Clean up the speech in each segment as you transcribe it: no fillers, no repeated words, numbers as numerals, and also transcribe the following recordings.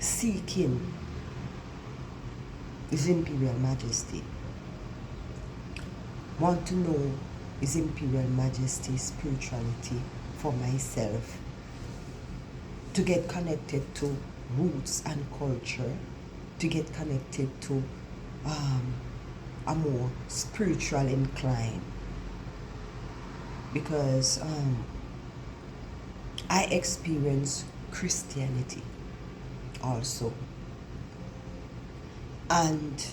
seeking His Imperial Majesty. Want to know His Imperial Majesty's spirituality for myself. To get connected to roots and culture. To get connected to a more spiritual incline. Because I experience Christianity also. And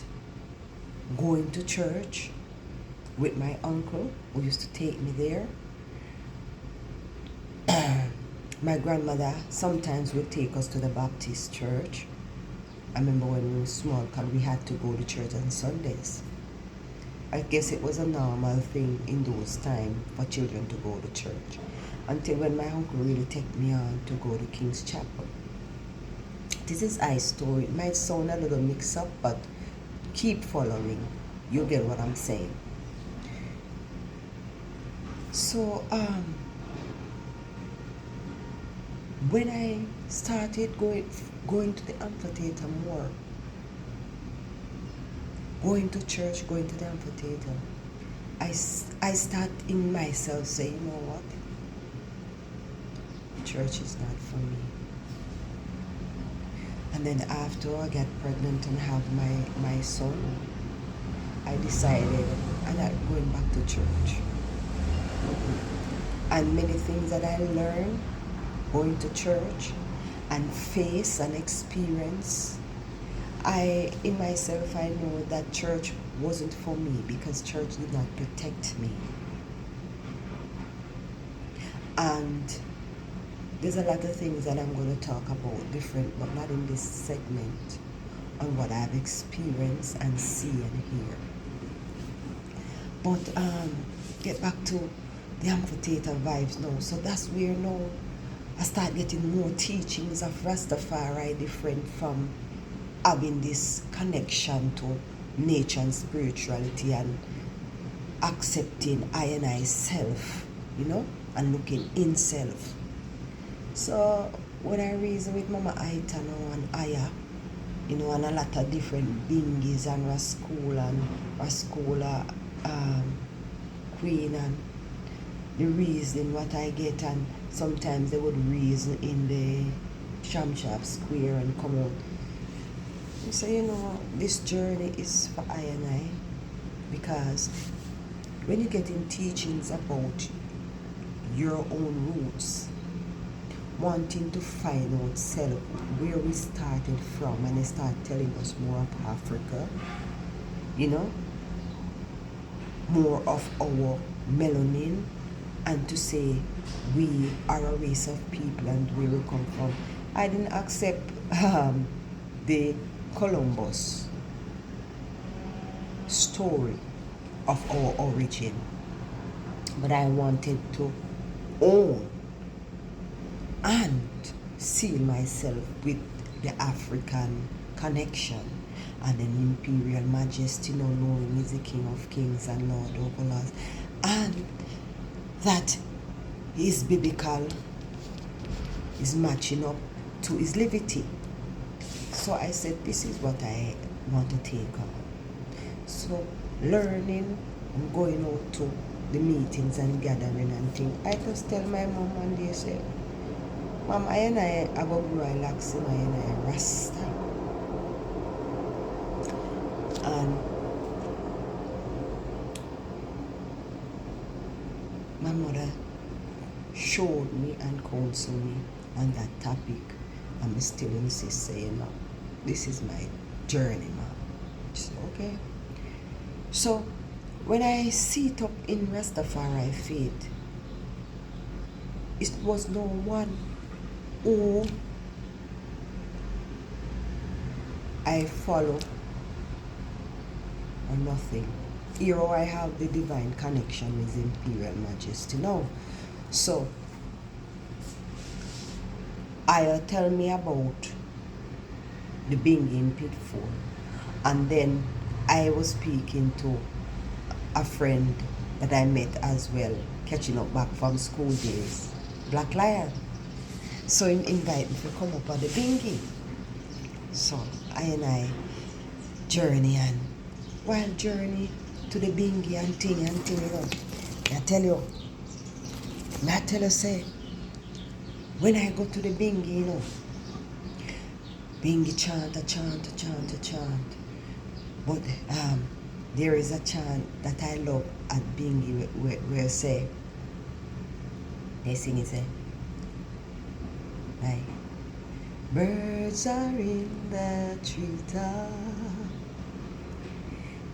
going to church with my uncle, who used to take me there. My grandmother sometimes would take us to the Baptist church. I remember when we were small, because we had to go to church on Sundays. I guess it was a normal thing in those times for children to go to church. Until when my uncle really took me on to go to King's Chapel. This is my story. It might sound a little mixed up, but keep following. You get what I'm saying. So, when I started going to the amphitheater more, going to church, going to the amphitheater, I start in myself saying, you know what? Church is not for me. And then after I got pregnant and have my son, I decided I'm not going back to church. And many things that I learned going to church and face and experience, in myself I know that church wasn't for me, because church did not protect me. And there's a lot of things that I'm going to talk about different, but not in this segment, on what I've experienced and see and hear. But get back to the amphitheater vibes now. So that's where now I start getting more teachings of Rastafari, different from having this connection to nature and spirituality and accepting I and I self, and looking in self. So when I reason with Mama Aita now and Aya, and a lot of different Bingis and Raskola Queen, and the reason what I get, and sometimes they would reason in the Shamshab Square and come out. You say, this journey is for I and I, because when you get in teachings about your own roots, wanting to find out self, where we started from, and they start telling us more of Africa, more of our melanin, and to say we are a race of people and where we come from. I didn't accept the Columbus story of our origin, but I wanted to own and seal myself with the African connection and an Imperial Majesty, knowing He's the King of Kings and Lord of Lords, and that His biblical is matching up to His livity. So I said, this is what I want to take on. So learning and going out to the meetings and gathering and things, I just tell my mom one day, say, Mom, I and I have a relax in I and I Rasta. And my mother showed me and counseled me on that topic. I'm still insist saying, this is my journey, Mom. She said, okay. So when I sit up in Rastafari faith, it was no one who I follow or nothing. Here I have the divine connection with the Imperial Majesty now. So I'll tell me about the Bingin Pitfall, and then I was speaking to a friend that I met as well, catching up back from school days, Black Lion. So he invited me to come up at the Bingy. So I journey, and while journey to the bingy and thing, you know. I tell you say, when I go to the bingy, you know, bingy chant, a chant. But there is a chant that I love at bingy where say, they sing it say, like, birds are in the treetop,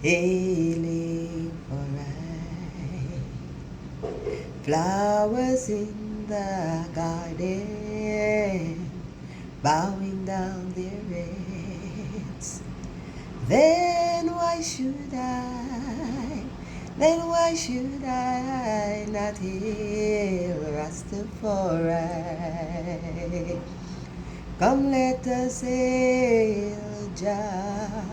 hailing for I. Flowers in the garden, bowing down their heads. Then why should I not hail Rastafari? Come let us hail Jah,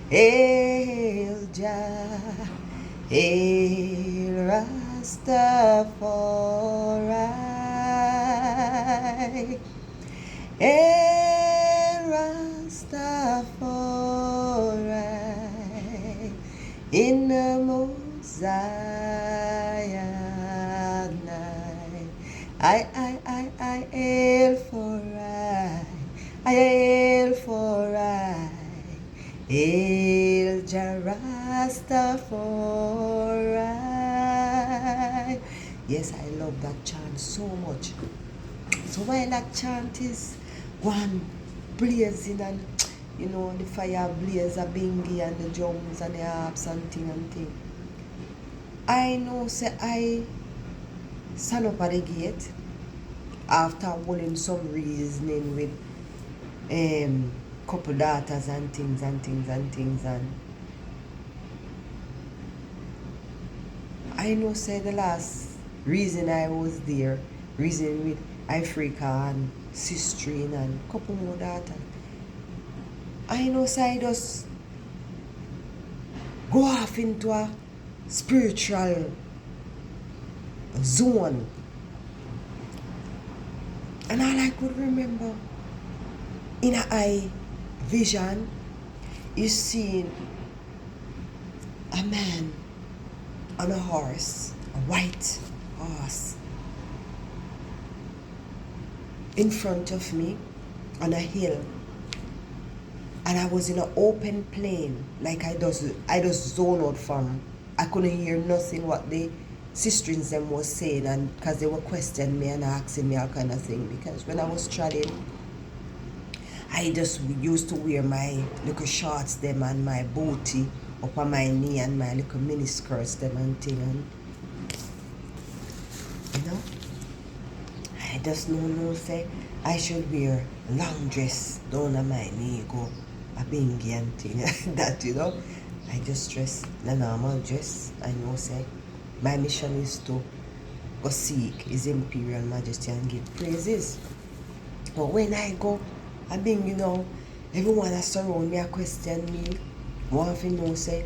hail Jah, hail Rastafari, hail Rastafari, in the most Zion night. I hail for I hail for hail Jah Rastafari. Yes, I love that chant so much. So while that chant is one blazing, and you know the fire blaze a bingy and the drums and the harps and thing, I know say I stand up at the gate after holding some reasoning with couple daughters and things, and I know say the last reason I was there, reasoning with Africa and Sistrine and couple more daughters, I know say I just go off into a spiritual zone. And all I could remember in a eye vision is seeing a man on a horse, a white horse, in front of me on a hill. And I was in an open plain, like I just zoned out from. I couldn't hear nothing what the sistrins them was saying, and because they were questioning me and asking me all kind of thing. Because when I was traveling, I just used to wear my little shorts them and my booty up on my knee and my little mini skirts them and thing, and you know, I just know say I should wear long dress down on my knee, go a bingy and thing that, you know. I just dress the normal dress. I know say my mission is to go seek His Imperial Majesty and give praises. But when I go a bingy, you know, everyone that surround me a question me, want to know say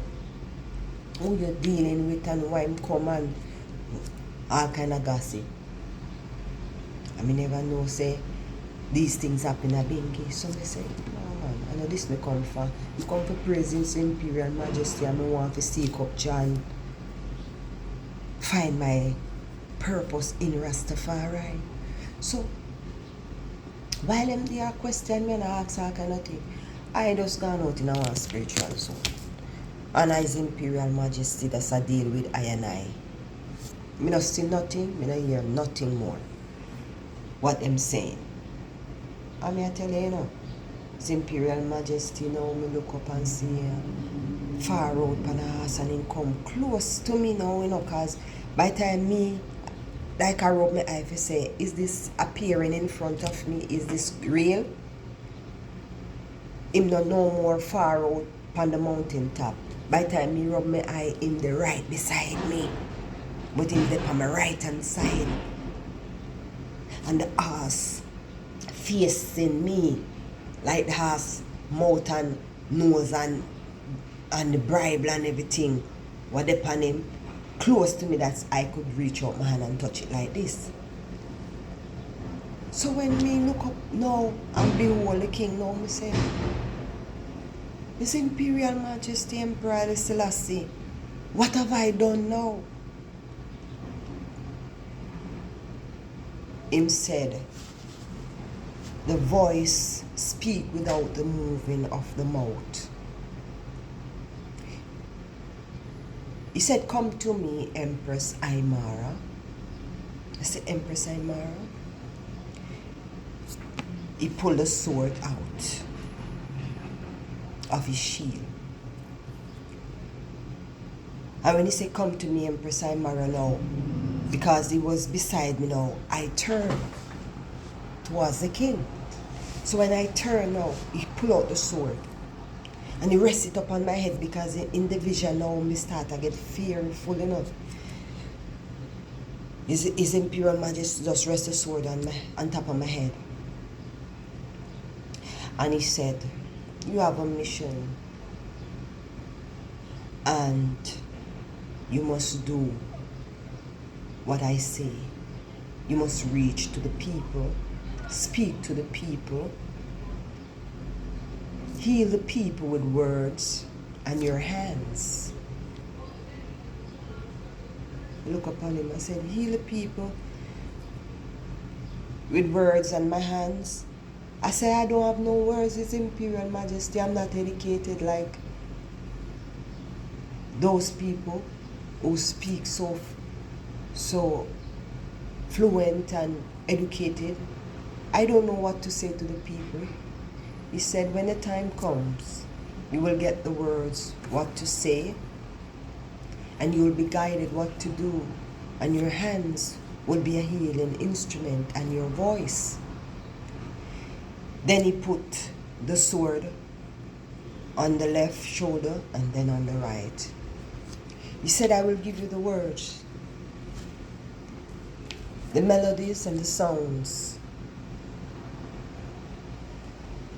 who you're dealing with and why I'm come and all kind of gossip. I mean, never know say these things happen a bingy. So I say, no man, I know this me come for. You come for praising His Imperial Majesty, and I want to seek up John, find my purpose in Rastafari. So while them there question me and ask all kind of thing, I just gone out in our spiritual zone. And His Imperial Majesty that's a deal with I and I. Me not see nothing, me not hear nothing more. What them saying. I mean, I tell you, you know, His Imperial Majesty, you know, me look up and see far out pan the house, and him come close to me now, you know, because by the time me, like I rub my eye to say, is this appearing in front of me? Is this real? Him no more far out on the mountain top. By the time me rub my eye, him the right beside me, but him the on my right hand side, and the horse facing me, like the horse mouth and nose and the bridle and everything, what upon him close to me that I could reach out my hand and touch it like this. So when me look up now and behold the king, now me say, His Imperial Majesty Emperor Haile Selassie, what have I done now? Him said, the voice speak without the moving of the mouth. He said, come to me, Empress Imara. I said, Empress Imara. He pulled the sword out of his shield. And when he said, come to me, Empress Imara now, because he was beside me now, I turned towards the king. So when I turned now, he pulled out the sword. And he rested upon my head, because in the vision now, me start to get fearful enough. His Imperial Majesty just rest the sword on top of my head. And he said, you have a mission. And you must do what I say. You must reach to the people, speak to the people, heal the people with words and your hands. Look upon him. I said, heal the people with words and my hands. I said, I don't have no words, His Imperial Majesty. I'm not educated like those people who speak so fluent and educated. I don't know what to say to the people. He said, when the time comes, you will get the words, what to say, and you will be guided what to do, and your hands will be a healing instrument, and your voice. Then he put the sword on the left shoulder and then on the right. He said, I will give you the words, the melodies and the sounds.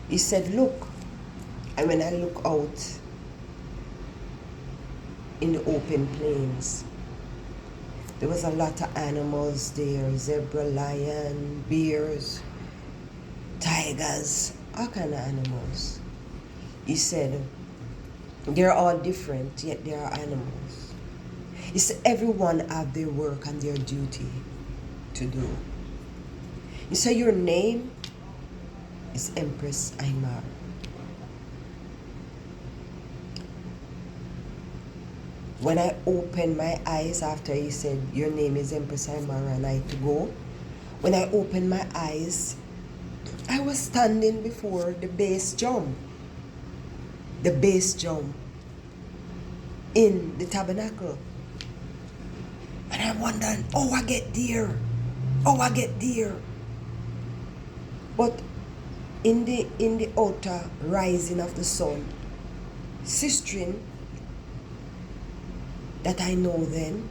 He said, look. And when I look out in the open plains, there was a lot of animals there, zebra, lion, bears, tigers, all kind of animals. He said, they're all different, yet they are animals. He said, everyone have their work and their duty to do. He said, your name is Empress Imara. When I opened my eyes after he said, your name is Empress Imara and I to go, when I opened my eyes, I was standing before the base jump. The base jump in the tabernacle. And I wondered, oh, I get there. Oh, I get there. But in the outer rising of the sun, Sistine, that I know then,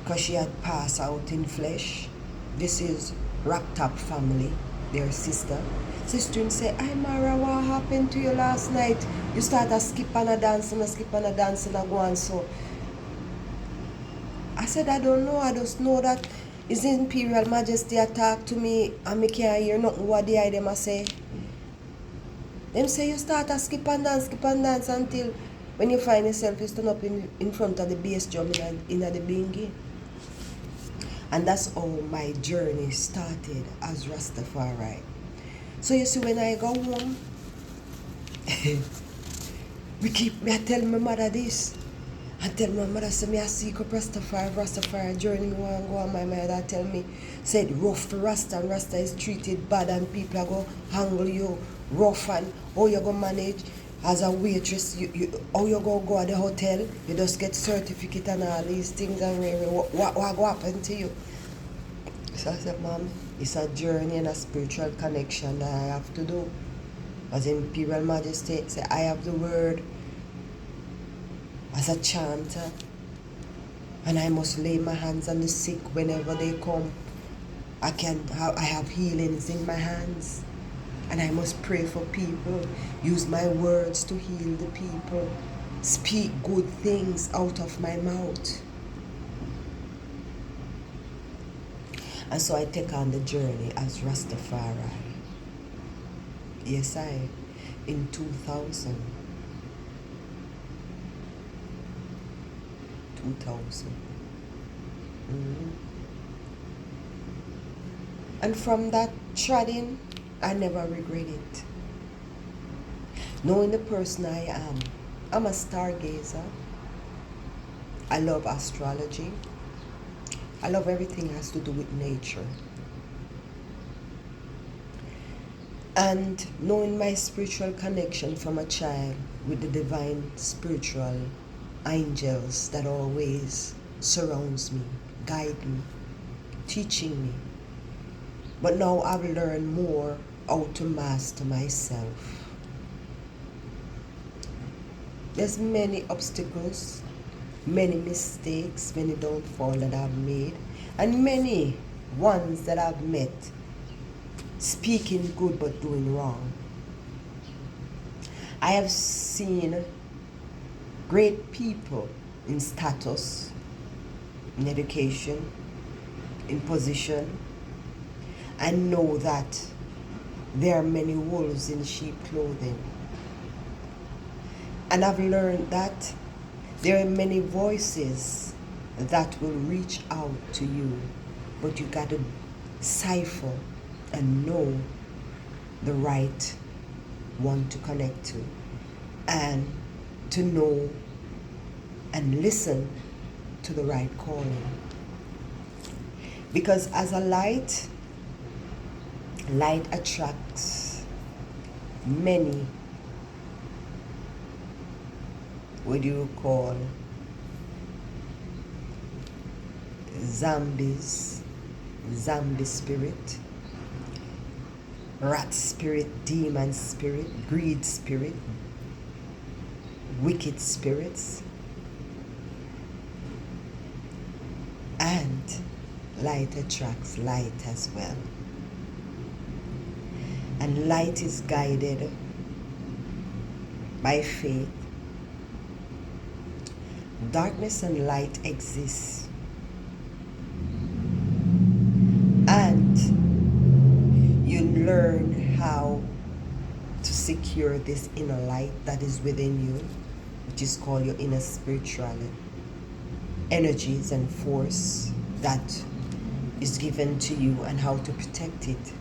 because she had passed out in flesh. This is Wrapped Up family, their sister. Sistine said, Imara, what happened to you last night? You started skip and a dance and a skip and a dance and a go on so. I said, I don't know. I just know that His Imperial Majesty attacked to me and me can't hear nothing what the them a say. Them say you start to skip and dance until when you find yourself you stand up in front of the bass drum in the bingy. And that's how my journey started as Rastafari. So you see, when I go home, I tell my mother this. I tell my mother, say me I seek up Rastafari journey go on. My mother tell me, said rough for Rasta, and Rasta is treated bad and people are go handle you rough, and how you go manage as a waitress, how you go at the hotel, you just get certificate and all these things, and what go happen to you? So I said, Mom, it's a journey and a spiritual connection that I have to do. As Imperial Majesty say, I have the word as a chanter, and I must lay my hands on the sick whenever they come. I have healings in my hands, and I must pray for people, use my words to heal the people, speak good things out of my mouth. And so I take on the journey as Rastafari. Yes, in 2000. 2000. Mm-hmm. And from that treading, I never regret it. Knowing the person I am, I'm a stargazer. I love astrology. I love everything that has to do with nature. And knowing my spiritual connection from a child with the divine spiritual angels that always surrounds me, guide me, teaching me. But now I've learned more how to master myself. There's many obstacles, many mistakes, many downfalls that I've made, and many ones that I've met, speaking good but doing wrong. I have seen great people in status, in education, in position, and know that there are many wolves in sheep clothing. And I've learned that there are many voices that will reach out to you, but you got to cipher and know the right one to connect to, and to know and listen to the right calling. Because as a light attracts many, what do you call, zombies, zombie spirit, rat spirit, demon spirit, greed spirit, wicked spirits, and light attracts light as well. And light is guided by faith. Darkness and light exist. And you learn how to secure this inner light that is within you, which is called your inner spiritual energies and force that is given to you, and how to protect it.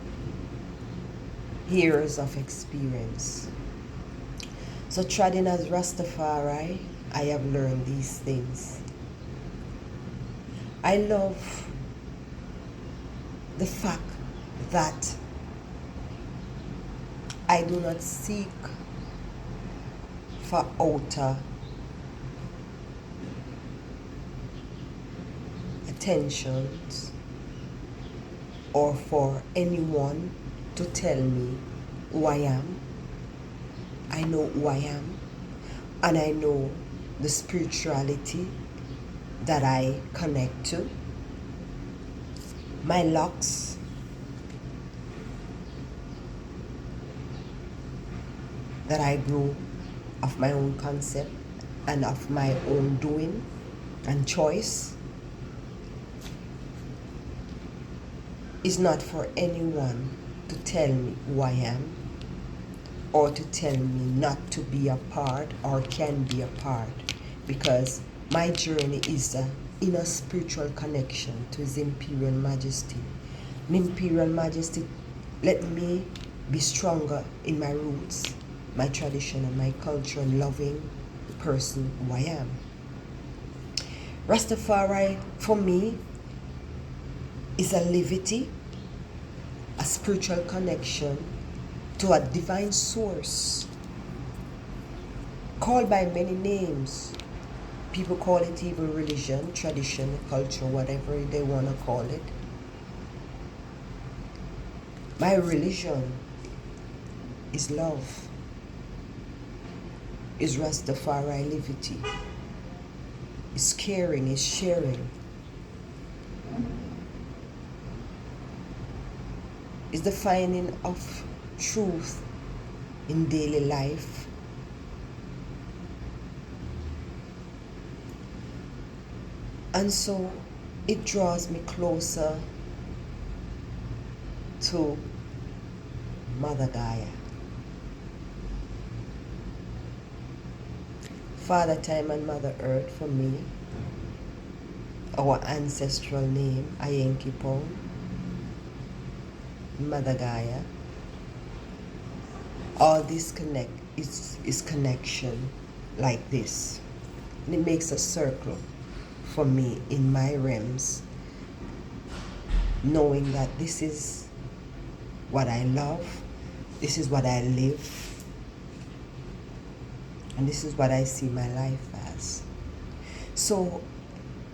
Years of experience. So treading as Rastafari, I have learned these things. I love the fact that I do not seek for outer attentions or for anyone to tell me who I am. I know who I am, and I know the spirituality that I connect to. My locks, that I grew of my own concept and of my own doing and choice, is not for anyone to tell me who I am, or to tell me not to be a part or can be a part, because my journey is an inner spiritual connection to His Imperial Majesty. And Imperial Majesty, let me be stronger in my roots, my tradition and my culture, and loving the person who I am. Rastafari, for me, is a livity, a spiritual connection to a divine source, called by many names. People call it even religion, tradition, culture, whatever they want to call it. My religion is love, is Rastafari livity, is caring, is sharing, is the finding of truth in daily life, and so it draws me closer to Mother Gaia. Father Time and Mother Earth for me, our ancestral name, Ayenkipong, Mother Gaia. All this is connection like this. And it makes a circle for me in my realms, knowing that this is what I love, this is what I live, and this is what I see my life as. So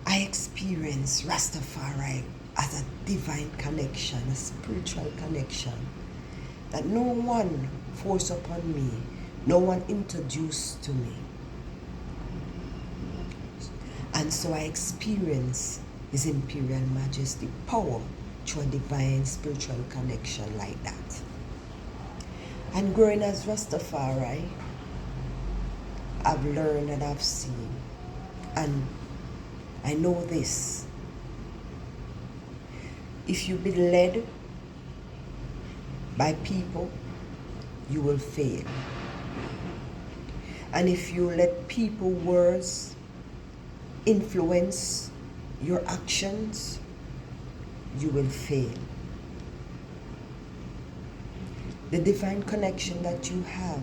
I experience Rastafari as a divine connection, a spiritual connection that no one forced upon me, no one introduced to me. And so I experience His Imperial Majesty power through a divine spiritual connection like that. And growing as Rastafari, I've learned and I've seen, and I know this: if you be led by people, you will fail. And if you let people words influence your actions, you will fail. The divine connection that you have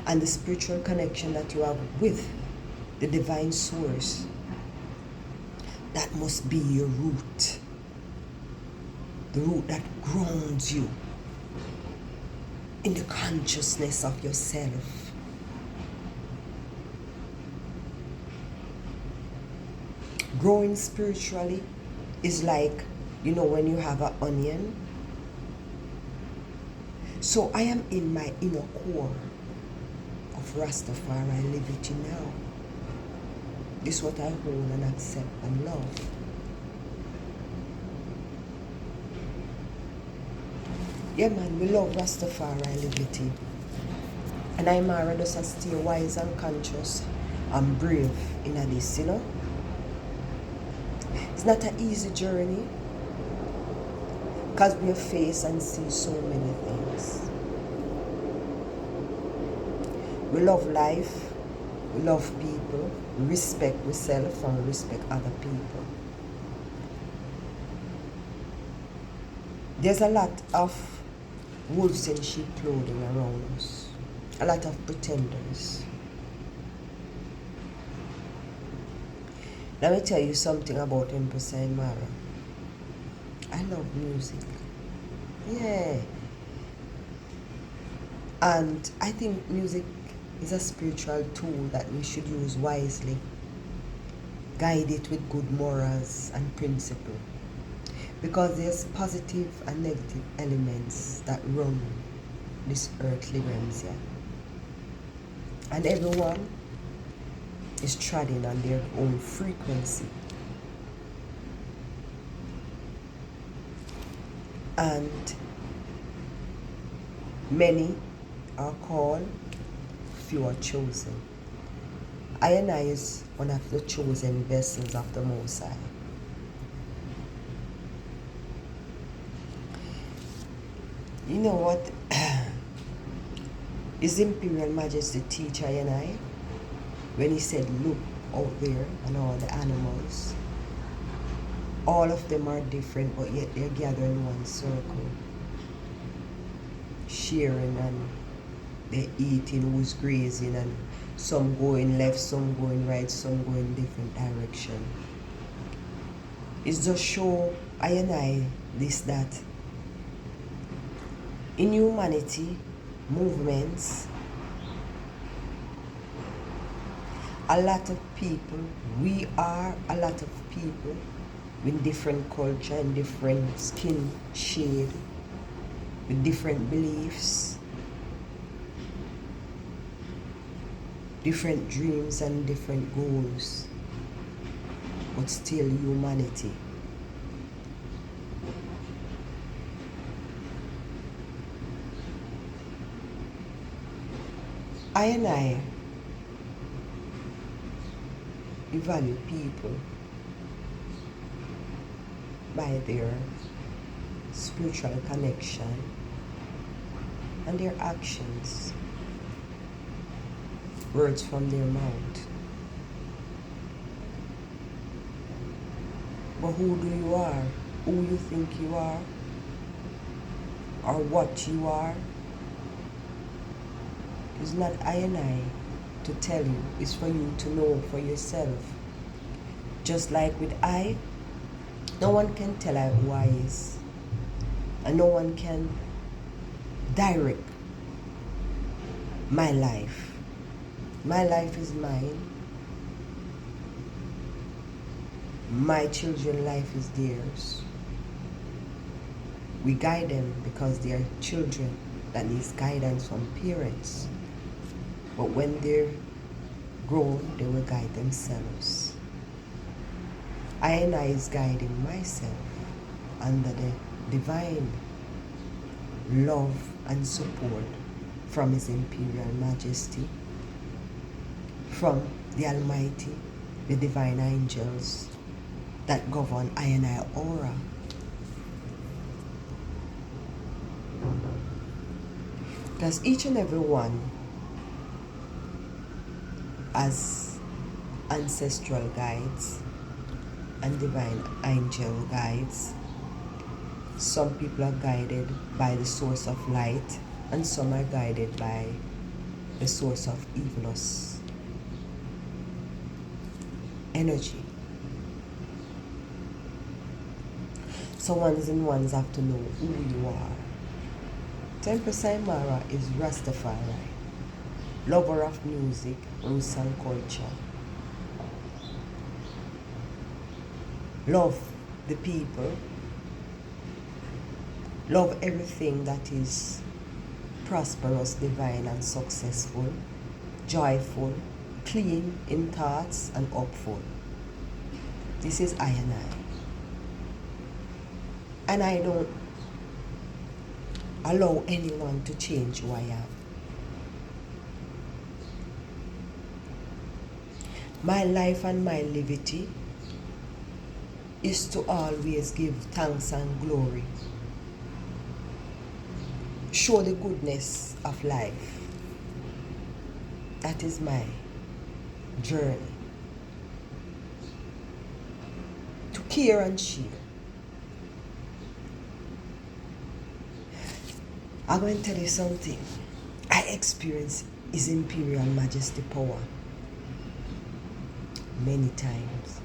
and the spiritual connection that you have with the divine source, that must be your root. The root that grounds you in the consciousness of yourself. Growing spiritually is like, when you have an onion. So I am in my inner core of Rastafari livity now. This is what I hold and accept and love. Yeah, man, we love Rastafari livity. And Imara just stay wise and conscious and brave in this, It's not an easy journey, because we face and see so many things. We love life, we love people, we respect ourselves and we respect other people. There's a lot of wolves in sheep clothing around us, a lot of pretenders. Let me tell you something about Empress Imara. I love music. Yeah. And I think music is a spiritual tool that we should use wisely. Guide it with good morals and principle. Because there's positive and negative elements that run this earthly realms here. And everyone is treading on their own frequency. And many are called, few are chosen. I and I is one of the chosen vessels of the Most High. You know what? His Imperial Majesty teach I and I, when he said, look out there and all the animals, all of them are different, but yet they're gathered in one circle, sharing, and they're eating, who's grazing, and some going left, some going right, some going different direction. It's just show I and I this, that in humanity movements, a lot of people, we are a lot of people with different culture and different skin shade, with different beliefs, different dreams and different goals, but still humanity. I and I value people by their spiritual connection, and their actions, words from their mouth. But who do you are? Who you think you are? Or what you are? It's not I and I to tell you. It's for you to know for yourself. Just like with I, no one can tell I who I is. And no one can direct my life. My life is mine. My children's life is theirs. We guide them because they are children that needs guidance from parents. But when they're grown, they will guide themselves. I and I is guiding myself under the divine love and support from His Imperial Majesty, from the Almighty, the divine angels that govern I and I aura. Because each and every one has ancestral guides and divine angel guides. Some people are guided by the source of light, and some are guided by the source of evilness energy. So ones and ones have to know who you are. By Empress Imara is Rastafari, lover of music, roots and culture. Love the people. Love everything that is prosperous, divine and successful, joyful, clean in thoughts and upful. This is I and I. And I don't allow anyone to change who I am. My life and my livity is to always give thanks and glory. Show the goodness of life. That is my journey. To care and share. I'm going to tell you something. I experience His Imperial Majesty power many times.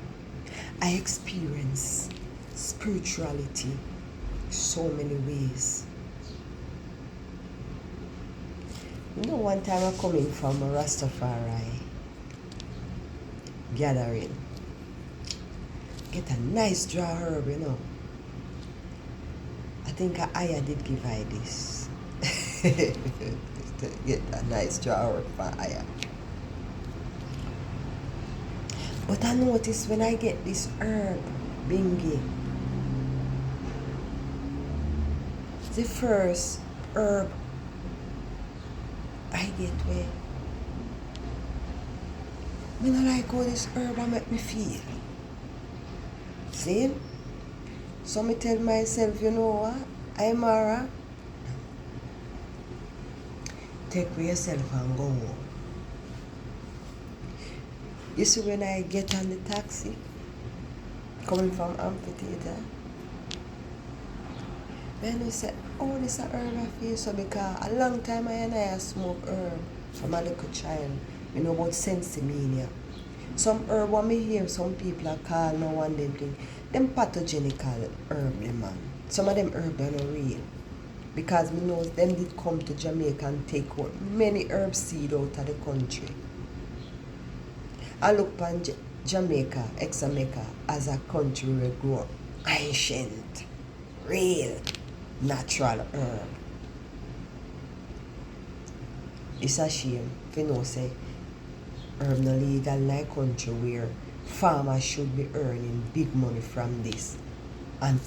I experience spirituality so many ways. You know, one time I come in from a Rastafari gathering. Get a nice dry herb, you know. I think Aya did give I this. To get a nice dry herb for Aya. But I notice when I get this herb, bingi, the first herb I get where I don't like how this herb make me feel. See? So me tell myself, you know what? Imara, take for yourself and go home. You see, when I get on the taxi, coming from amphitheater, then they say, oh, this is a herb I feel so, because a long time I smoke herb from a little child. You know about sensimania. Some herb, what me hear some people are called now and them thing, them pathogenical herb, man. Some of them herb are not real. Because me know them did come to Jamaica and take out many herb seed out of the country. I look upon Jamaica, ex-Jamaica, as a country where grow ancient, real, natural herb. It's a shame if you know say herb no legal in a country where farmers should be earning big money from this and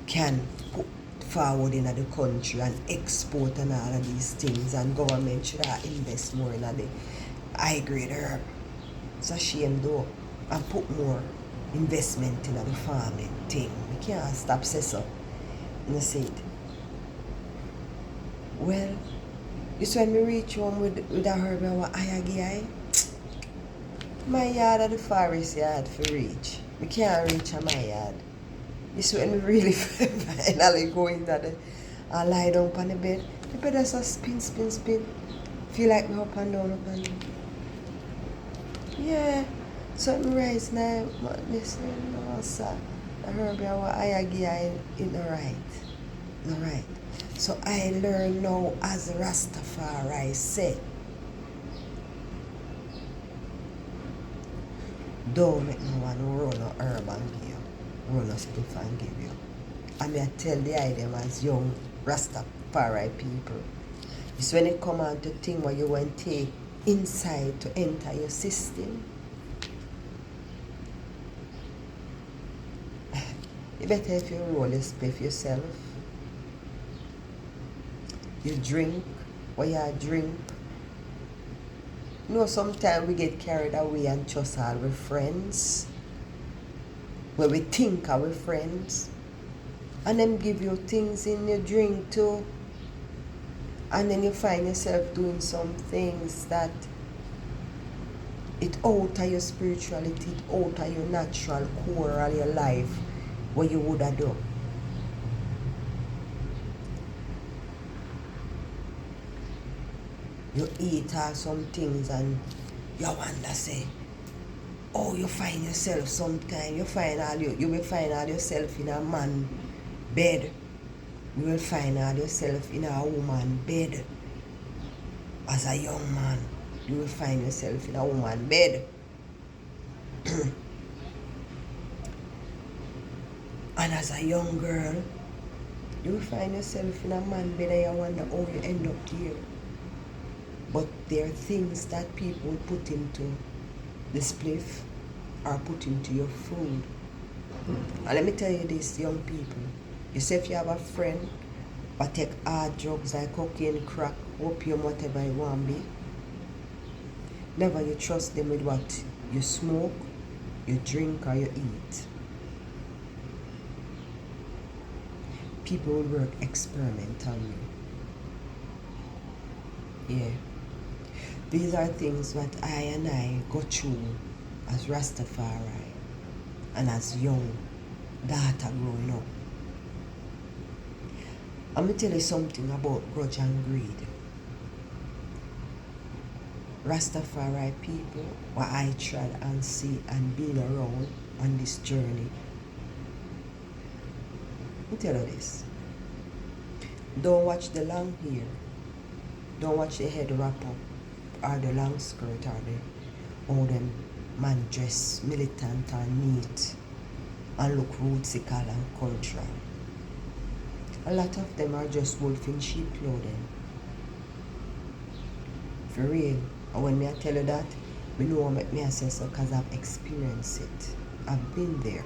can put forward in the country and export and all of these things, and government should invest more in the high grade herb. It's a shame though, and put more investment in the farming thing. We can't stop say so. You see it? Well, this when me reach home with a herb and what I give my yard at the forest yard for reach. We can't reach on my yard. This when we really finally go into the and lie down on the bed. The bed is a spin, spin, spin. Feel like me up and down, up and down. Yeah. So me rise now, but listen, no sir. The herb and what I give is not right. Not right. So I learn now as Rastafari say. Don't make no one run a herb and give you. Run a spliff and give you. I mean, I tell the idea as young Rastafari people. It's when it come on to thing what you want to take inside to enter your system. You better if you roll a spliff yourself. You drink what you drink. You know, sometimes we get carried away and trust all our friends. Where we think our friends. And them give you things in your drink too. And then you find yourself doing some things that it alter your spirituality, it alter your natural core of your life, what you would have done. You eat some things and you wonder say, oh, you find yourself sometime, you will find all yourself in a man bed. You will find all yourself in a woman bed. As a young man, you will find yourself in a woman bed. And as a young girl, you will find yourself in a man bed and you wonder how you end up here. But there are things that people put into the spliff or put into your food. And let me tell you this, young people. You say if you have a friend but take hard drugs like cocaine, crack, opium, whatever you want to be, never you trust them with what you smoke, you drink, or you eat. People will work experimentally. Yeah. These are things that I and I go through as Rastafari and as young daughter growing up. I'm going to tell you something about grudge and greed. Rastafari people, what I tried and see and been around on this journey. Let me tell you this. Don't watch the long hair. Don't watch the head wrap up or the long skirt or the all them man dress militant and neat and look rootsical and cultural. A lot of them are just wolf in sheep clothing. For real. And when I tell you that, I know what me say so because I've experienced it. I've been there.